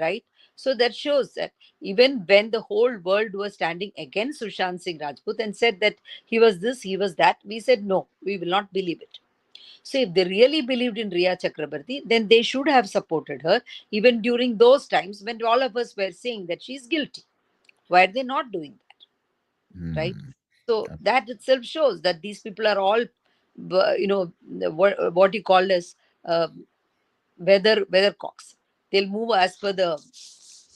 right? So that shows that even when the whole world was standing against Sushant Singh Rajput and said that he was this, he was that, we said no, we will not believe it. So if they really believed in Riya Chakrabarti, then they should have supported her even during those times when all of us were saying that she's guilty. Why are they not doing that? Right? Mhm. So that itself shows that these people are all, what you call as uh, weathercocks. They'll move as per the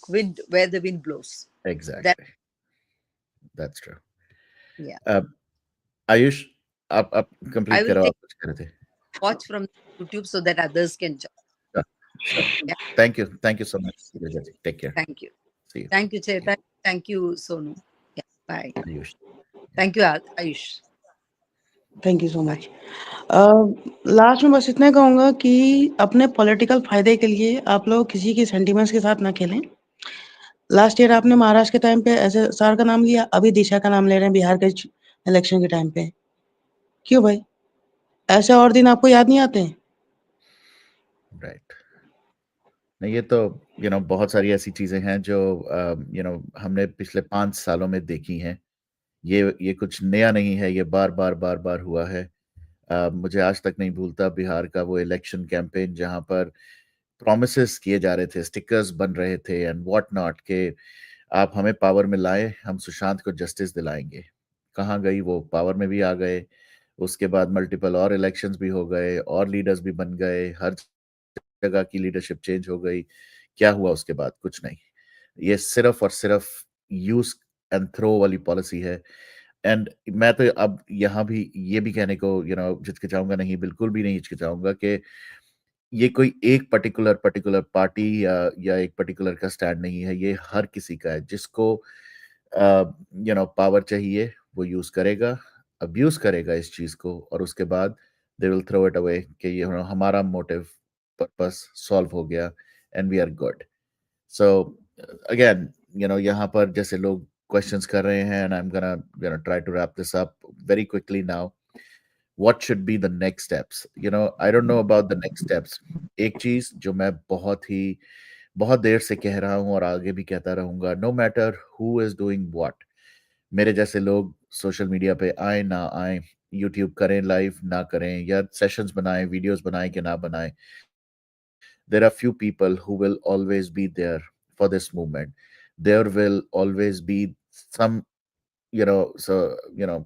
wind, where the wind blows. That Exactly. That's true. yeah. Uh, Ayush, आप I complete will करो, take आप कुछ कर रहे थे। watch from YouTube so that others can join. Sure, sure. Yeah. Thank you so much, Neeraj ji. Take care. Thank you. See you. Thank you, Chetan. Thank you, Sonu. Yeah. Bye. Ayush. Thank you, Ayush. Thank you so Bye. Much. Last में बस इतना कहूँगा कि अपने political फ़ायदे के लिए आप लोग किसी के सेंटिमेंट्स के साथ ना खेलें। लास्ट ईयर आपने महाराष्ट्र के टाइम पे ऐसे सर का नाम लिया, अभी दिशा का नाम ले रहे हैं बिहार के इलेक्शन के टाइम पे। क्यों भाई? ऐसे और दिन आपको याद नहीं आते? राइट। नहीं, ये तो बहुत सारी ऐसी चीजें हैं जो हमने पिछले 5 सालों में देखी हैं। ये कुछ नया नहीं है, ये बार बार बार बार हुआ है। मुझे आज तक नहीं भूलता बिहार का वो इलेक्शन कैंपेन जहां पर प्रॉमिसेस किए जा रहे थे, स्टिकर्स बन रहे थे एंड व्हाट नॉट के आप हमें पावर में लाए, हम सुशांत को जस्टिस दिलाएंगे। कहाँ गई वो? पावर में भी आ गए, उसके बाद मल्टीपल और इलेक्शंस भी हो गए और लीडर्स भी बन गए, हर जगह की लीडरशिप चेंज हो गई। क्या हुआ उसके बाद? कुछ नहीं। ये सिर्फ और सिर्फ यूज एंड थ्रो वाली पॉलिसी है। एंड मैं तो अब यहाँ भी ये भी कहने को हिचकिचाऊंगा नहीं, बिल्कुल भी नहीं हिचकिचाऊंगा कि ये कोई एक पर्टिकुलर पर्टिकुलर पार्टी या एक पर्टिकुलर का स्टैंड नहीं है, ये हर किसी का है। जिसको पावर चाहिए वो यूज करेगा, अब्यूज करेगा इस चीज को, और उसके बाद they will throw it away कि हमारा मोटिव पर्पस सॉल्व हो गया and we are good. So again यहाँ पर जैसे लोग क्वेश्चंस कर रहे हैं, and I am gonna try to wrap this up very quickly now. what should be the next steps? I don't know about the next steps. एक चीज जो मैं बहुत देर से कह रहा हूं और आगे भी कहता रहूंगा, no matter who is doing what, मेरे जैसे लोग सोशल मीडिया पे आए ना आए, यूट्यूब करें लाइव ना करें, या सेशंस बनाएं, वीडियोस बनाएं कि ना बनाएं, there are few people who will always be there for this movement. There will always be some,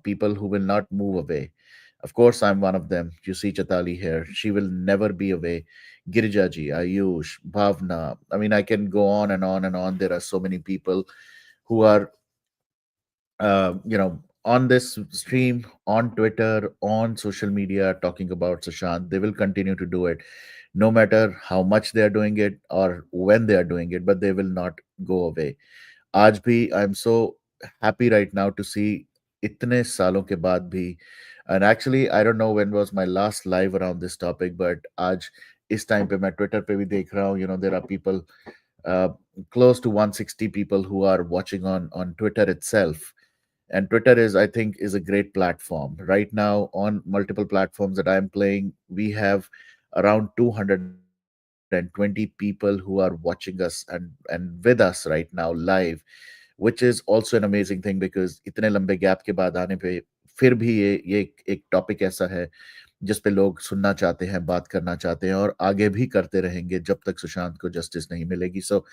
people who will not move away. Of course, I'm one of them. You see Chatali here. She will never be away. Girjaji, Ayush, Bhavna. I mean, I can go on and on and on. There are so many people who are, on this stream, on Twitter, on social media, talking about Sushant. They will continue to do it, no matter how much they are doing it or when they are doing it, but they will not go away. आज भी I am so happy right now to see, इतने सालों के बाद भी। And actually I don't know when was my last live around this topic, but आज इस time पे मैं ट्विटर पे भी देख रहा हूँ, there are people, close to 160 people who are watching on Twitter itself. And Twitter is, I think, is a great platform right now. On multiple platforms that I'm playing, we have around 220 people who are watching us and with us right now live, which is also an amazing thing, because इतने लंबे gap के बाद आने पे फिर भी ये एक टॉपिक ऐसा है जिस पे लोग सुनना चाहते हैं, बात करना चाहते हैं, और आगे भी करते रहेंगे जब तक सुशांत को जस्टिस नहीं मिलेगी। So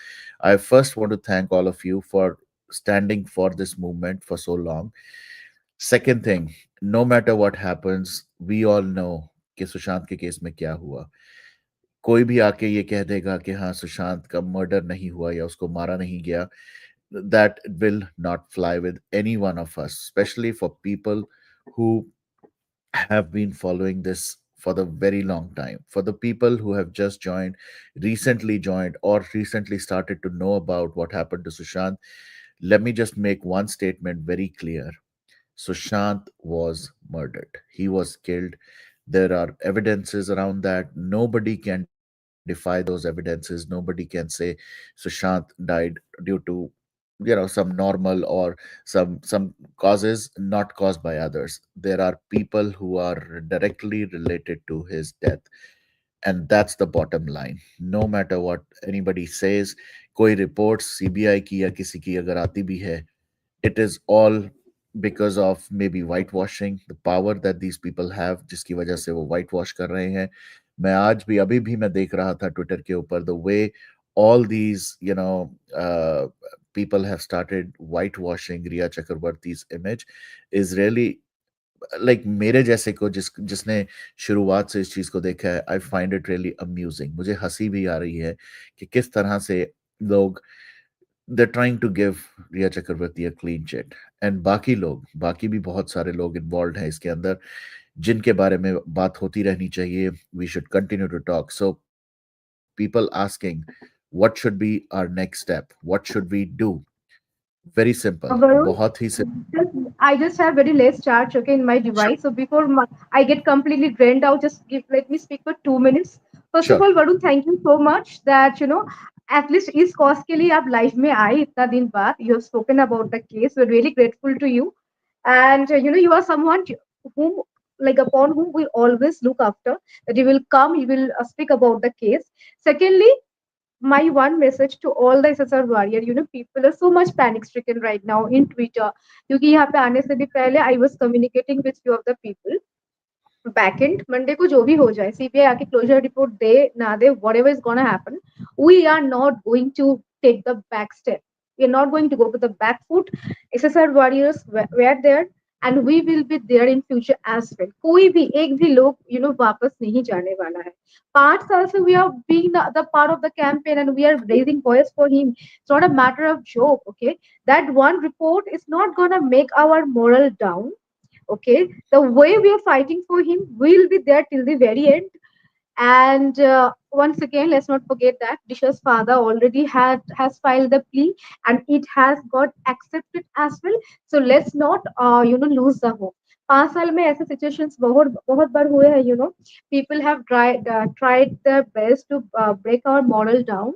I first want to thank all of you for standing for this movement for so long. Second thing, no matter what happens, we all know कि सुशांत के केस में क्या हुआ। कोई भी आके ये कह देगा कि हाँ सुशांत का मर्डर नहीं हुआ या उसको मारा नहीं गया, that will not fly with any one of us, especially for people who have been following this for the very long time. For the people who have just joined, recently joined, or recently started to know about what happened to Sushant, let me just make one statement very clear. Sushant was murdered. He was killed. There are evidences around that. Nobody can defy those evidences. Nobody can say Sushant died due to some normal or some causes not caused by others. There are people who are directly related to his death, and that's the bottom line. No matter what anybody says, कोई report CBI की या किसी की अगर आती भी है, it is all because of maybe whitewashing, the power that these people have, जिसकी वजह से वो white wash कर रहे हैं। मैं आज भी अभी भी मैं देख रहा था ट्विटर के ऊपर, the way all these people have started whitewashing Riya Chakrabarti's image is really, like, मेरे जैसे को जिसने शुरुआत से इस चीज को देखा है, I find it really amusing. मुझे हंसी भी आ रही है कि किस तरह से लोग, they're trying to give Riya Chakraborty a clean chit, and बाकी भी बहुत सारे लोग इन्वॉल्व हैं इसके अंदर, जिनके बारे में बात होती रहनी चाहिए। We should continue to talk. So people asking, what should be our next step? What should we do? Very simple, Varun, बहुत ही simple. I just have very less charge, okay, in my device. So before I get completely drained out, just let me speak for 2 minutes. First of Sure. all, Varun, thank you so much that at least इस cause के लिए आप life में आए इतना दिन बाद. You have spoken about the case. We are really grateful to you. And you are someone whom, like, upon whom we always look after, that you will come, you will speak about the case. Secondly, my one message to all the SSR warrior, people are so much panic stricken right now in Twitter, क्योंकि यहाँ पे आने से भी पहले I was communicating with few of the people. Backend Monday को जो भी हो जाए, सीबीआई आके क्लोजर रिपोर्ट दे ना दे, whatever is gonna happen, we are not going to take the back step. We are not going to go to the back foot. SSR warriors were there and we will be there in future as well. कोई भी एक भी लोग वापस नहीं जाने वाला है. 5 साल से we are being the part of the campaign and we are raising voice for him. It's not a matter of joke. Okay, that one report is not gonna make our moral down. Okay, the way we are fighting for him will be there till the very end. And once again, let's not forget that Disha's father already has filed the plea, and it has got accepted as well. So let's not lose the hope. 5 साल में ऐसे situations बहुत बहुत बार हुए हैं. People have tried their best to break our moral down.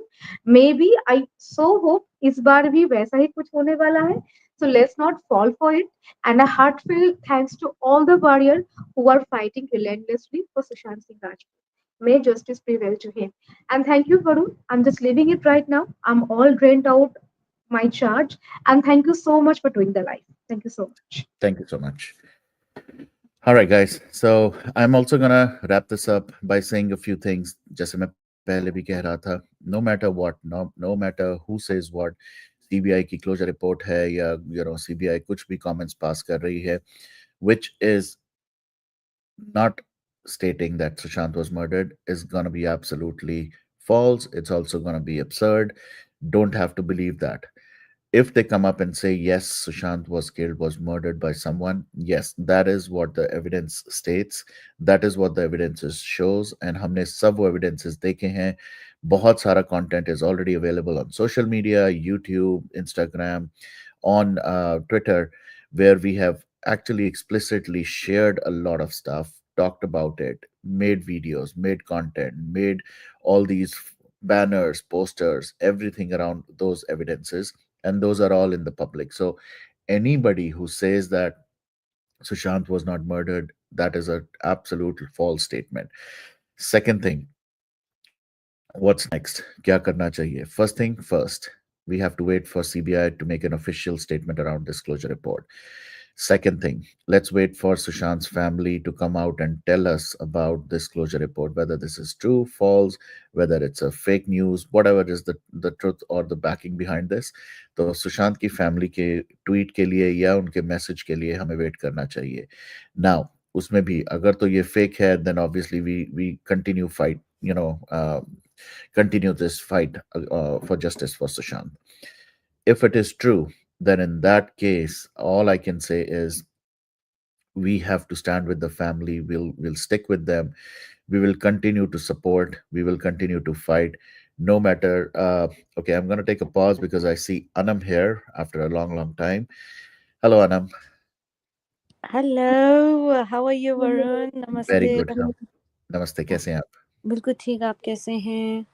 Maybe I so hope इस बार भी वैसा ही कुछ होने वाला है. So let's not fall for it. And a heartfelt thanks to all the warriors who are fighting relentlessly for Sushant Singh Rajput. May justice prevail to him. And thank you, Varun. I'm just leaving it right now. I'm all drained out my charge. And thank you so much for doing the live. Thank you so much. Thank you so much. All right, guys. So I'm also gonna wrap this up by saying a few things. जैसे मैं पहले भी कह रहा था, no matter what, no matter who says what, CBI की closure report है या सीबीआई कुछ भी कमेंट्स पास कर रही है, which is not stating that Sushant was murdered, is gonna be absolutely false. It's also gonna be absurd. Don't have to believe that. If they come up and say yes, Sushant was killed, was murdered by someone, yes, that is what the evidence states, that is what the evidences shows, and हमने सब वो evidences देखे हैं. बहुत सारा content is already available on social media, YouTube, Instagram, on Twitter, where we have actually explicitly shared a lot of stuff, talked about it, made videos, made content, made all these banners, posters, everything around those evidences, and those are all in the public. So anybody who says that Sushant was not murdered, that is an absolute false statement. Second thing, what's next? Kya karna chahiye? First thing first, we have to wait for CBI to make an official statement around disclosure report. Second thing, let's wait for Sushant's family to come out and tell us about this closure report, whether this is true, false, whether it's a fake news, whatever is the truth or the backing behind this. तो सुशांत की family के tweet के लिए या उनके message के लिए हमें वेट करना चाहिए. नाउ उसमें भी अगर तो ये फेक है, then obviously we continue fight, continue this fight for justice for Sushant. If it is true, then in that case, all I can say is we have to stand with the family. We'll stick with them. We will continue to support. We will continue to fight, no matter. Okay, I'm gonna take a pause because I see Anam here after a long time. Hello, Anam. Hello, how are you Varun? Very नमस्ते। good. नमस्ते. कैसे हैं आप? बिल्कुल ठीक, आप कैसे हैं?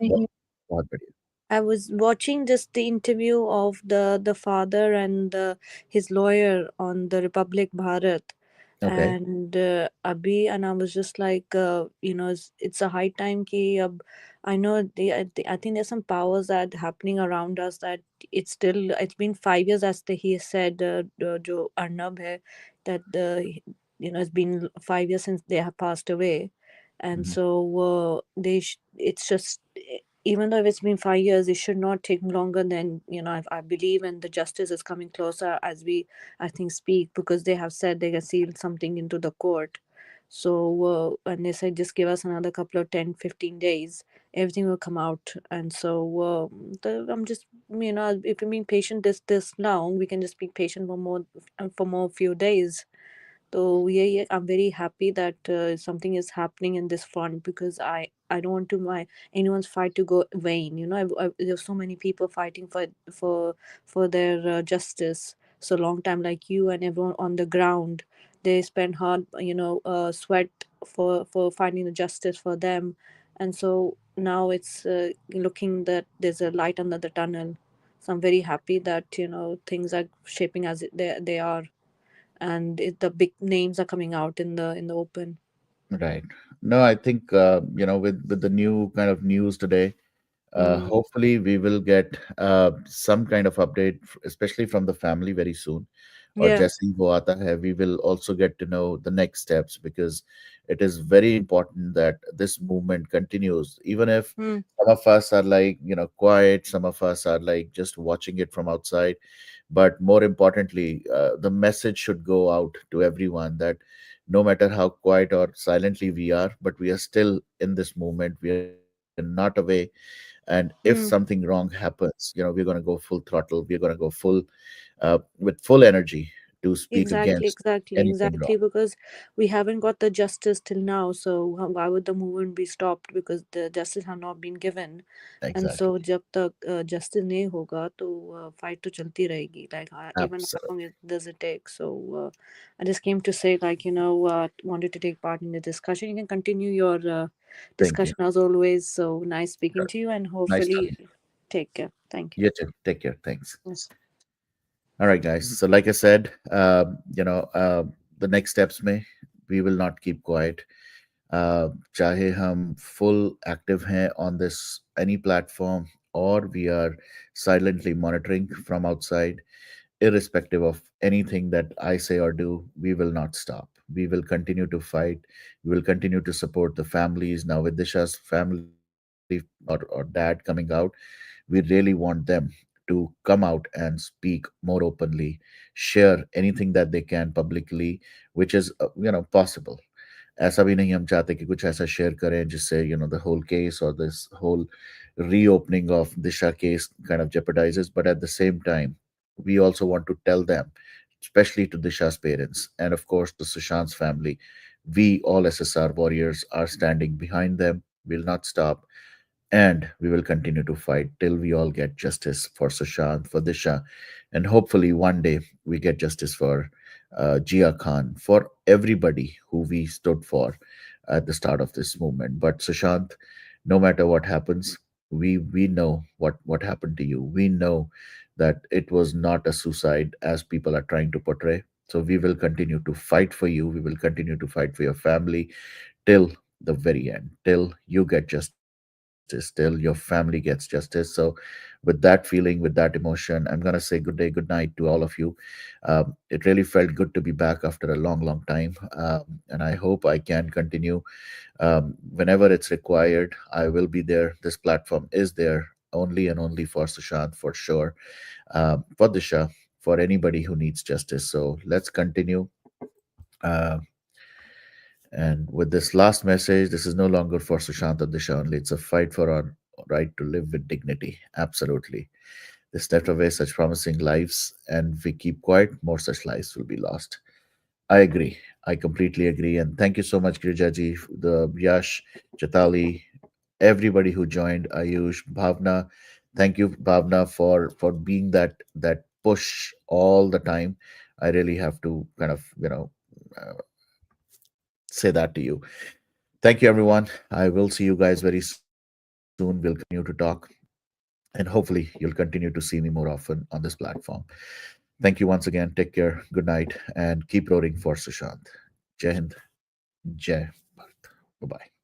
बहुत बहुत बढ़िया. I was watching just the interview of the father and his lawyer on the Republic Bharat, Okay. and Abhi, and I was just like, it's a high time ki ab, I know I think there's some powers that happening around us that it's been 5 years as he said, jo Arnab hai, that it's been 5 years since they have passed away, and Mhm. so it's just, even though it's been 5 years, it should not take longer than, I believe, and the justice is coming closer as we, I think, speak, because they have said they can seal something into the court. So and they said just give us another couple of 10-15 days, everything will come out. And so I'm just, if we're being patient this long, we can just be patient for more few days. So yeah, I'm very happy that something is happening in this front, because I don't want to my anyone's fight to go vain. There's so many people fighting for their justice. So long time, like you and everyone on the ground, they spend hard, sweat for finding the justice for them. And so now it's looking that there's a light under the tunnel. So I'm very happy that things are shaping as they are, and the big names are coming out in the open. Right. No, I think with the new kind of news today, Mm. hopefully we will get some kind of update, especially from the family very soon. Or Yeah. Jesse wo aata hai, we will also get to know the next steps, because it is very important that this movement continues, even if Mm. some of us are like quiet, some of us are like just watching it from outside. But more importantly, the message should go out to everyone that no matter how quiet or silently we are, but we are still in this movement, we are not away. And if something Mm. wrong happens, we're going to go full throttle, we're going to go full with full energy to speak Exactly, against exactly, anything wrong. exactly. Because we haven't got the justice till now, so why would the movement be stopped? Because the justice have not been given, and so Exactly. जब तक justice नहीं होगा तो fight तो चलती रहेगी. Like even how long Absolutely. does it take? So I just came to say, like, wanted to take part in the discussion. You can continue your Thank you. discussion as always. So nice speaking Sure. to you, and Nice hopefully talking. take care. Thank you. You too. Take care. Thanks. Yes. All right, guys. So, like I said, the next steps may we will not keep quiet. चाहे हम full active हैं on this any platform, or we are silently monitoring from outside, irrespective of anything that I say or do, we will not stop. We will continue to fight. We will continue to support the families. Now, with Disha's family or dad coming out, we really want them to come out and speak more openly, share anything that they can publicly, which is possible. ऐसा भी नहीं हम चाहते कि कुछ ऐसा share करें जिससे the whole case or this whole reopening of Disha case kind of jeopardizes. But at the same time, we also want to tell them, especially to Disha's parents and of course to Sushant's family, we all SSR warriors are standing behind them. We'll not stop, and we will continue to fight till we all get justice for Sushant, for Disha, and hopefully one day we get justice for Jia Khan, for everybody who we stood for at the start of this movement. But Sushant, no matter what happens, we know what happened to you. We know that it was not a suicide as people are trying to portray. So we will continue to fight for you. We will continue to fight for your family till the very end, till you get justice, till your family gets justice. So, with that feeling, with that emotion, I'm going to say good day, good night to all of you. It really felt good to be back after a long, long time. And I hope I can continue whenever it's required. I will be there. This platform is there only and only for Sushant, for sure, for Disha, for anybody who needs justice. So, let's continue. Uh, and with this last message, this is no longer for Sushant and Disha only. It's a fight for our right to live with dignity. Absolutely. They stepped away such promising lives, and if we keep quiet, more such lives will be lost. I agree. I completely agree. And thank you so much, Girijaji, the Yash, Chatali, everybody who joined, Ayush, Bhavna. Thank you, Bhavna, for being that push all the time. I really have to kind of say that to you. Thank you, everyone. I will see you guys very soon. We'll continue to talk, and hopefully, you'll continue to see me more often on this platform. Thank you once again. Take care. Good night, and keep roaring for Sushant. Jai Hind. Jai Bharat. Bye bye.